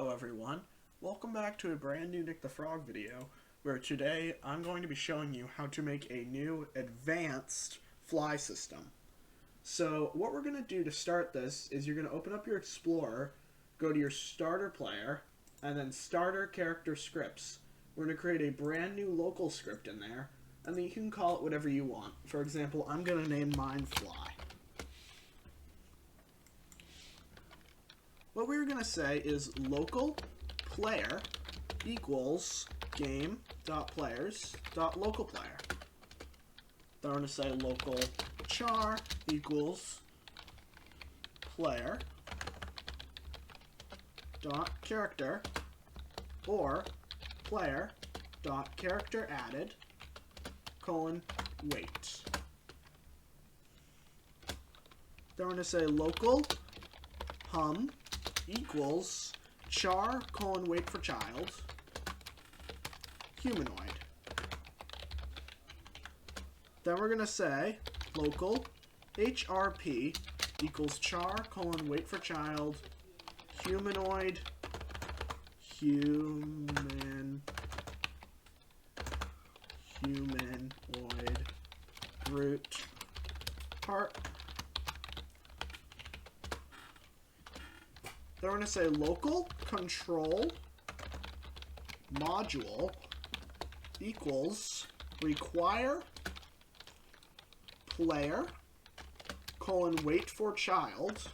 Hello everyone, welcome back to a brand new Nick the Frog video, where today I'm going to be showing you how to make a new advanced fly system. So what we're going to do to start this is you're going to open up your Explorer, go to your starter player, and then starter character scripts. We're going to create a brand new local script in there, and then you can call it whatever you want. For example, I'm going to name mine fly. What we're going to say is local player equals game.players.local player. Then we're going to say local char equals player dot character or player dot character added colon wait. Then we're going to say local hum equals char colon wait for child humanoid. Then we're going to say local hrp equals char colon wait for child humanoid humanoid root heart. Then we're going to say local control module equals require player colon wait for child.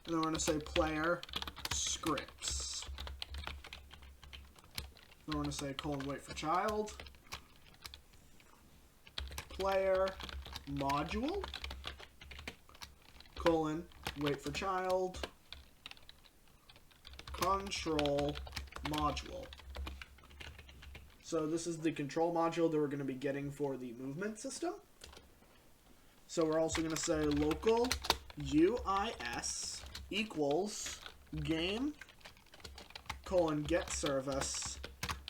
And then we're going to say player scripts. Then we're going to say colon wait for child player module colon wait for child control module. So this is the control module that we're going to be getting for the movement system. So we're also going to say local UIS equals game colon get service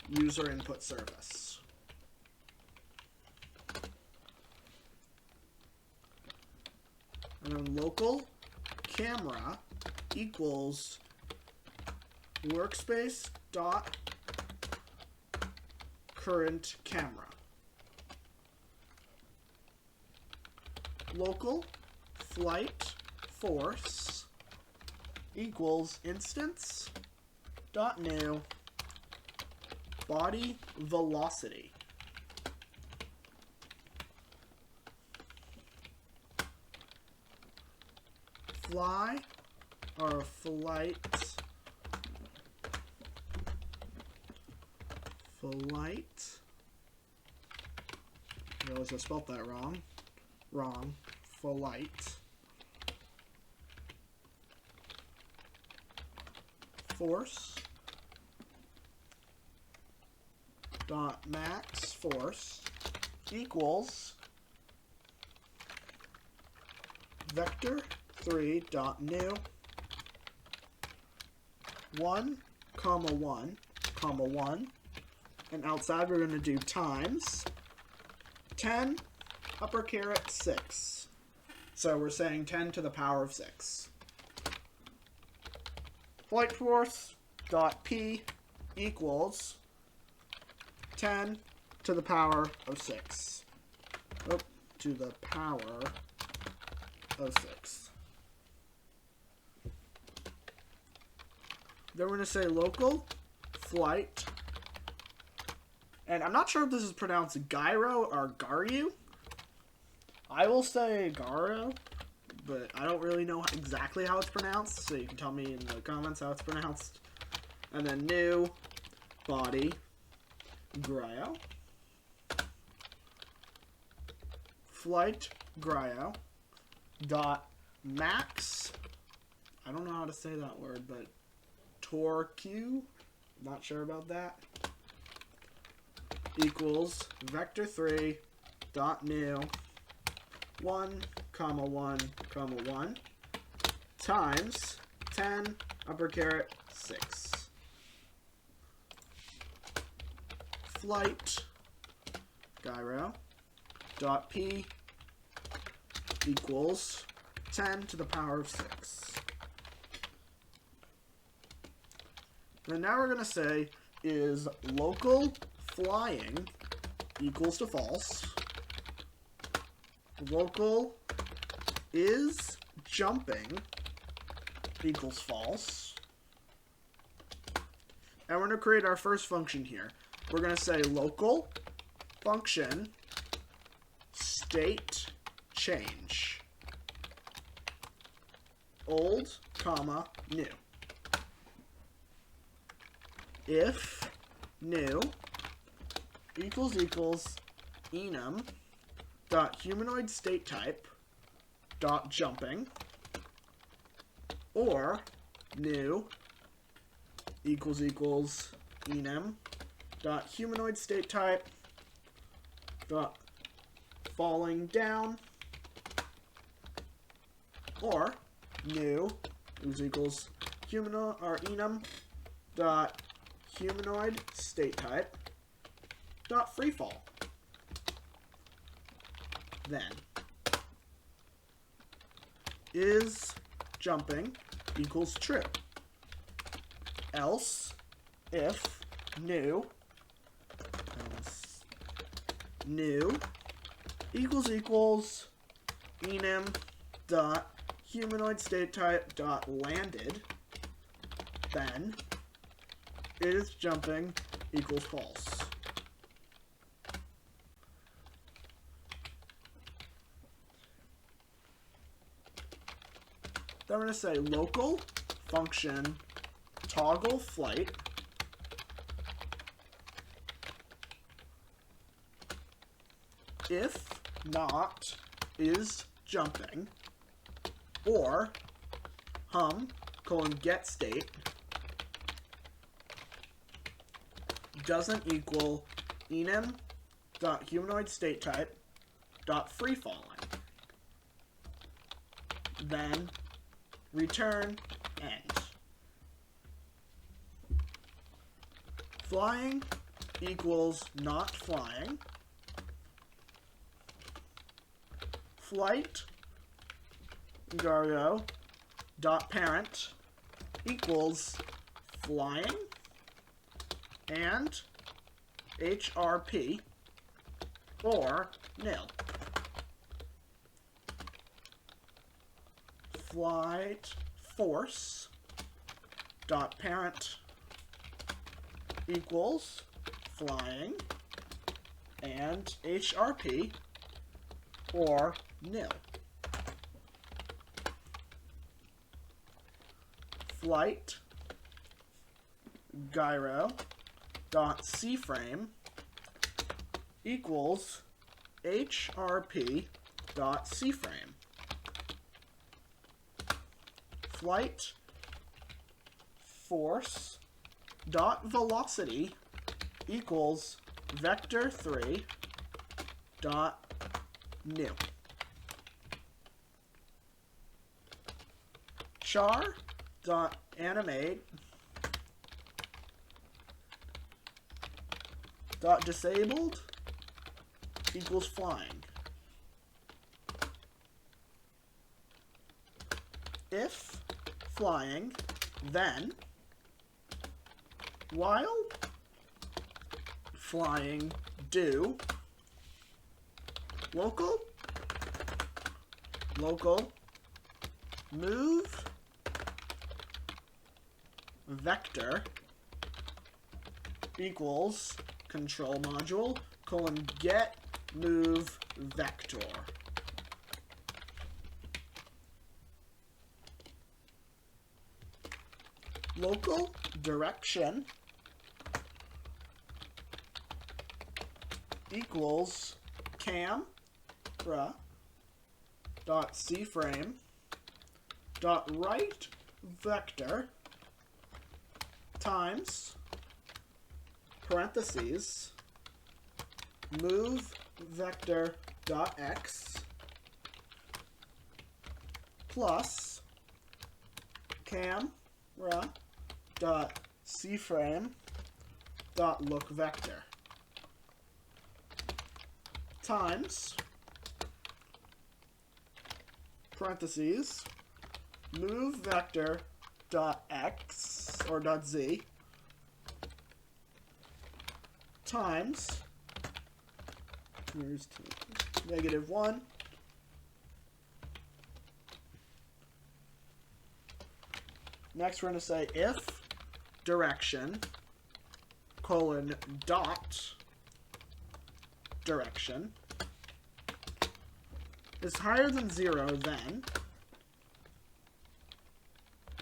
user input service. And then local camera equals workspace dot current camera. Local flight force equals instance dot new body velocity. Fly or flight I realize I spelled that wrong. Flight force dot max force equals vector 3 dot new 1 comma 1 comma 1, and outside we're going to do times 10 upper caret 6. So we're saying 10 to the power of 6. Flight force dot p equals 10 to the power of 6. To the power of 6. Then we're going to say local flight, and I'm not sure if this is pronounced gyro or garu. I will say garo, but I don't really know exactly how it's pronounced, so you can tell me in the comments how it's pronounced. And then new body gyro flight gyro dot max, I don't know how to say that word, but torque, not sure about that, equals vector 3 dot new 1 comma 1 comma 1 times 10 upper caret 6. Flight gyro dot p equals 10 to the power of 6. And now we're going to say is local flying equals to false. Local is jumping equals false. And we're going to create our first function here. We're going to say local function state change. Old, comma, new. If new equals enum dot humanoid state type dot jumping, or new equals enum dot humanoid state type dot falling down, or new equals humanoid or enum dot humanoid state type dot free fall. Then is jumping equals true. Else if new equals enum dot humanoid state type dot landed, then is jumping equals false. Then we're going to say local function toggle flight if not is jumping, or get state doesn't equal enum dot humanoid state type dot free falling. Then return end. Flying equals not flying. Flight Gario dot parent equals flying and HRP or nil. Flight force dot parent equals flying and HRP or nil. Flight gyro dot C-frame equals HRP dot C-frame. Flight force dot velocity equals vector 3 dot new. Char dot animate dot disabled equals flying. If flying, then while flying do local move vector equals control module get move vector. Local direction equals camera dot C-frame dot right vector times parentheses move vector dot x plus camera dot C-frame dot look vector times parentheses, move vector dot x or dot z times, here's -1 next we're going to say if direction colon dot direction is higher than 0, then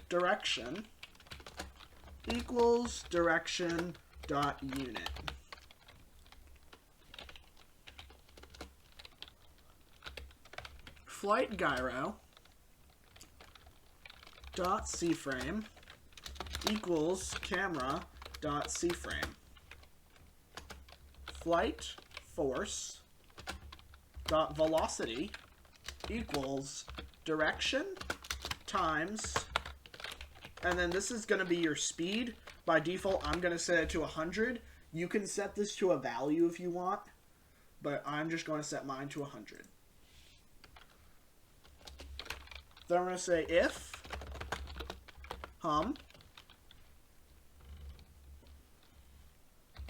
direction equals direction dot unit. Flight gyro dot cframe equals camera dot cframe. Flight force dot velocity equals direction times, and then this is going to be your speed. By default, I'm going to set it to 100. You can set this to a value if you want, but I'm just going to set mine to 100. Then I'm going to say if hum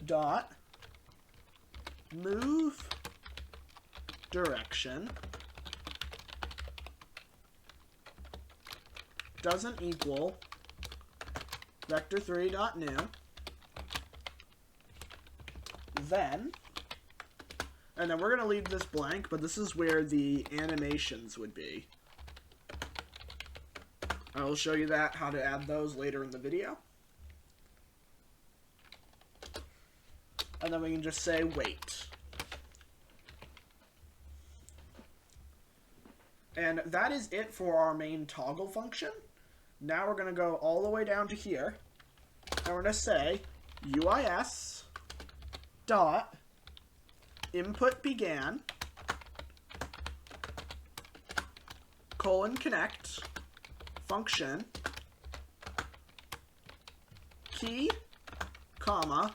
dot move direction doesn't equal vector3 dot new, then, and then we're going to leave this blank, but this is where the animations would be. I will show you that, how to add those later in the video. And then we can just say wait. And that is it for our main toggle function. Now we're going to go all the way down to here, and we're going to say UIS dot input began colon connect function key comma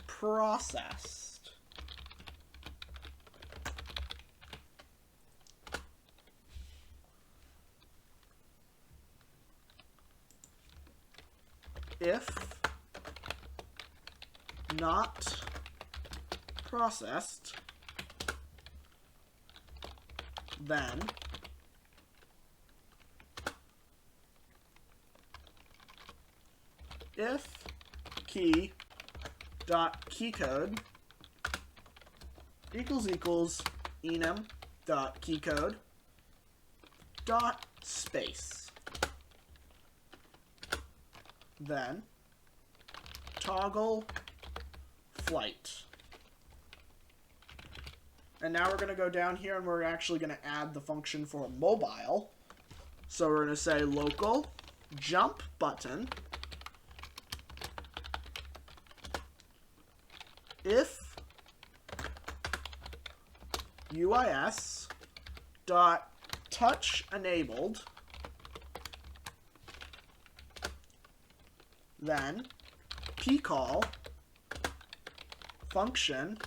processed. If not processed, then if key dot keycode equals enum dot keycode dot space, then toggle flight. And now we're going to go down here and we're actually going to add the function for mobile. So we're going to say local jump button if UIS dot touch enabled, then pcall function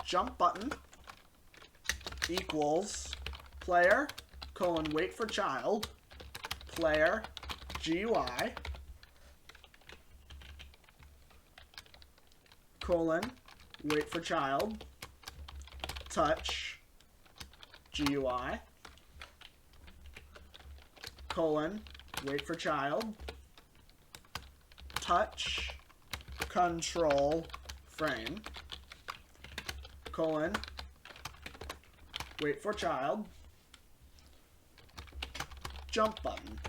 jump button equals player colon wait for child player GUI colon wait for child touch GUI colon wait for child touch control frame colon wait for child jump button.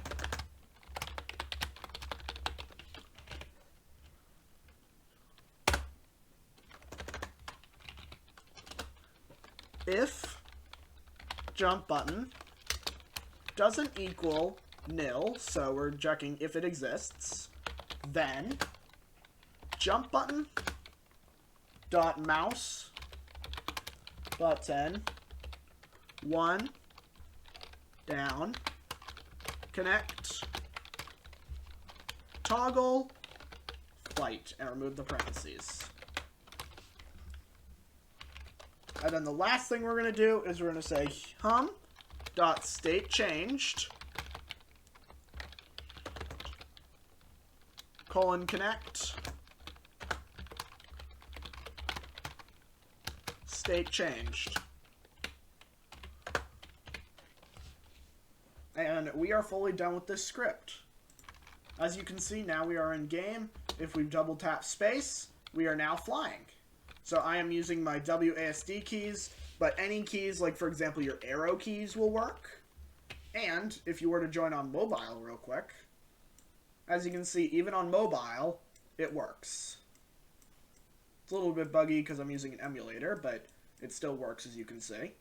If jump button doesn't equal nil, so we're checking if it exists, then jump button dot mouse button 1 down connect toggle flight and remove the parentheses. And then the last thing we're going to do is we're going to say hum.stateChanged :connect state changed. And we are fully done with this script. As you can see, now we are in game. If we double tap space, we are now flying. So I am using my WASD keys, but any keys, like for example your arrow keys, will work. And if you were to join on mobile real quick, as you can see, even on mobile, it works. It's a little bit buggy because I'm using an emulator, but it still works, as you can see.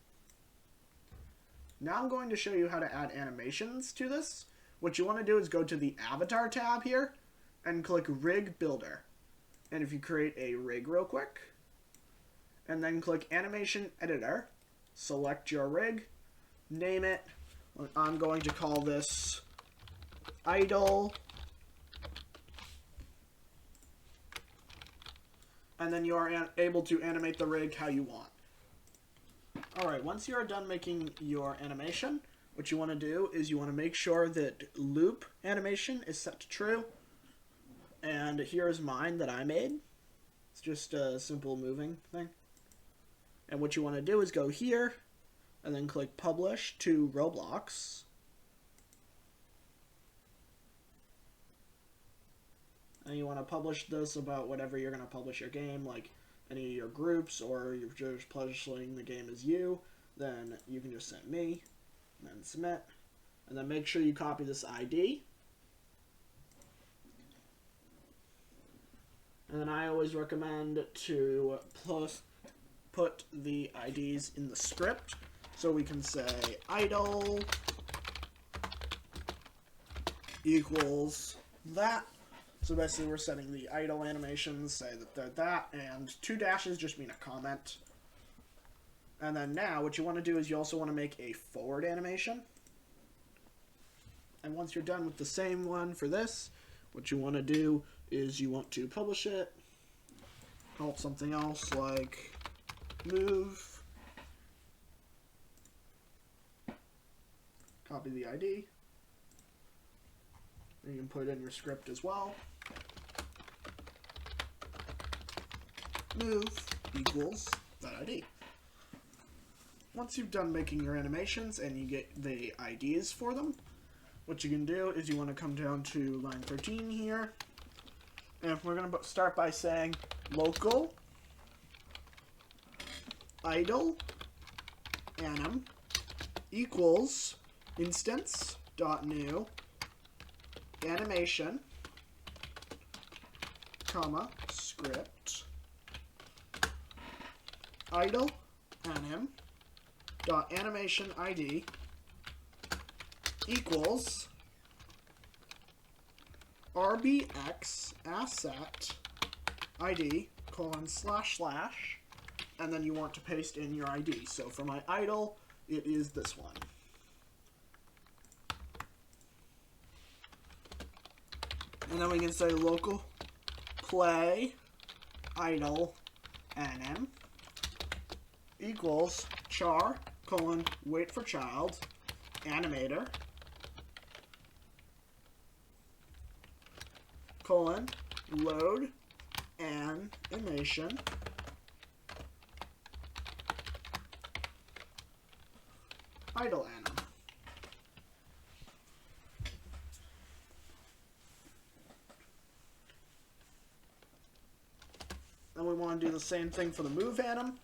Now I'm going to show you how to add animations to this. What you want to do is go to the Avatar tab here and click Rig Builder. And if you create a rig real quick, and then click Animation Editor, select your rig, name it. I'm going to call this Idle. And then you are able to animate the rig how you want. Alright, once you are done making your animation, what you want to do is you want to make sure that loop animation is set to true. And here's mine that I made. It's just a simple moving thing. And what you want to do is go here, and then click Publish to Roblox. And you want to publish this about whatever you're going to publish your game, like any of your groups, or you're just publishing the game as you, then you can just send me, and then submit. And then make sure you copy this ID. And then I always recommend to put the IDs in the script. So we can say idle equals that. So basically we're setting the idle animations, say that they're that, and 2 dashes just mean a comment. And then now what you want to do is you also want to make a forward animation. And once you're done with the same one for this, what you want to do is you want to publish it, call it something else like move, copy the ID, and you can put it in your script as well. Move equals that ID. Once you've done making your animations and you get the IDs for them, what you can do is you want to come down to line 13 here, and we're going to start by saying local idle anim equals instance.new animation, comma, script, idle anim dot animation ID equals rbx asset ID : / and then you want to paste in your ID. So for my idle, it is this one. And then we can say local play idle anim equals char : wait for child animator : load animation idle anim. Then we want to do the same thing for the move anim.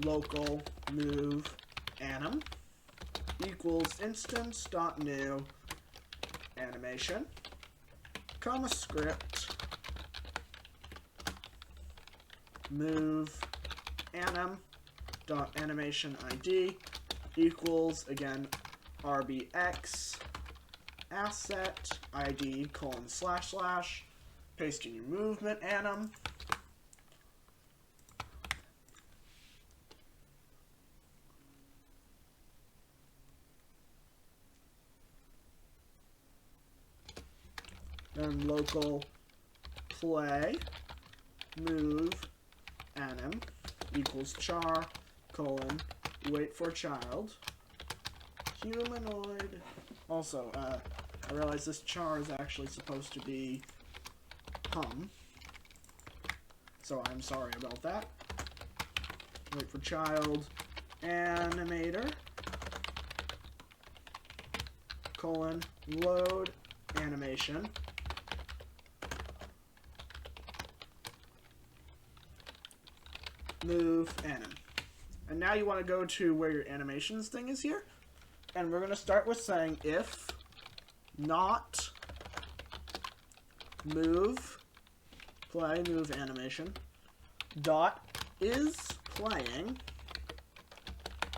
Local move anim equals instance.new animation, comma, script, move anim dot animation ID equals, again, rbx asset ID : / paste in your movement anim, then local play move anim equals char : colon, wait for child, humanoid. Also, I realize this char is actually supposed to be hum, so I'm sorry about that. Wait for child, animator, colon, load animation, move anim. And now you want to go to where your animations thing is here, and we're going to start with saying if not move play move animation dot is playing,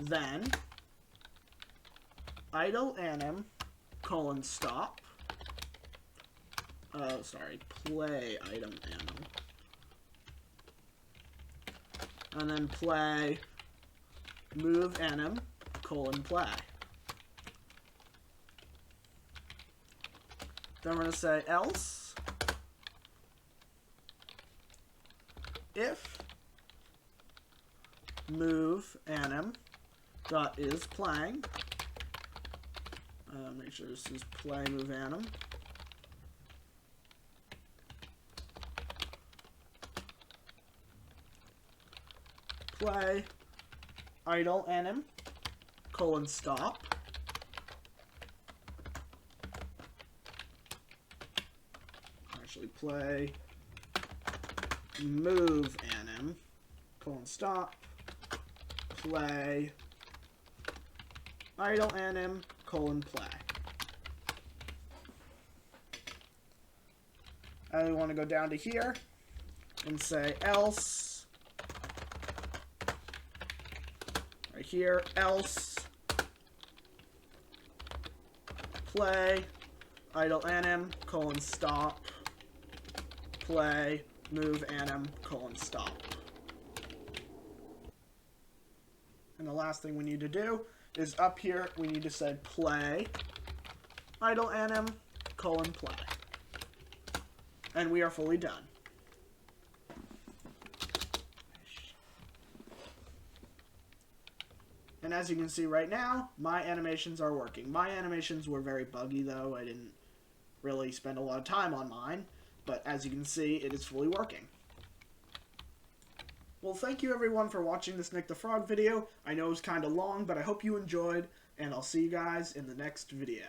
then idle anim colon stop, play item anim, and then play move anim colon play. Then we're going to say else if move anim dot is playing, make sure this is play move anim, play idle anim colon stop, actually play move anim colon stop, play idle anim colon play. And we want to go down to here and say else, right here, else play idle anim colon stop, play move anim colon stop. And the last thing we need to do is up here we need to say play idle anim colon play. And we are fully done. And as you can see right now, my animations are working. My animations were very buggy though. I didn't really spend a lot of time on mine. But as you can see, it is fully working. Well, thank you everyone for watching this Nick the Frog video. I know it was kind of long, but I hope you enjoyed, and I'll see you guys in the next video.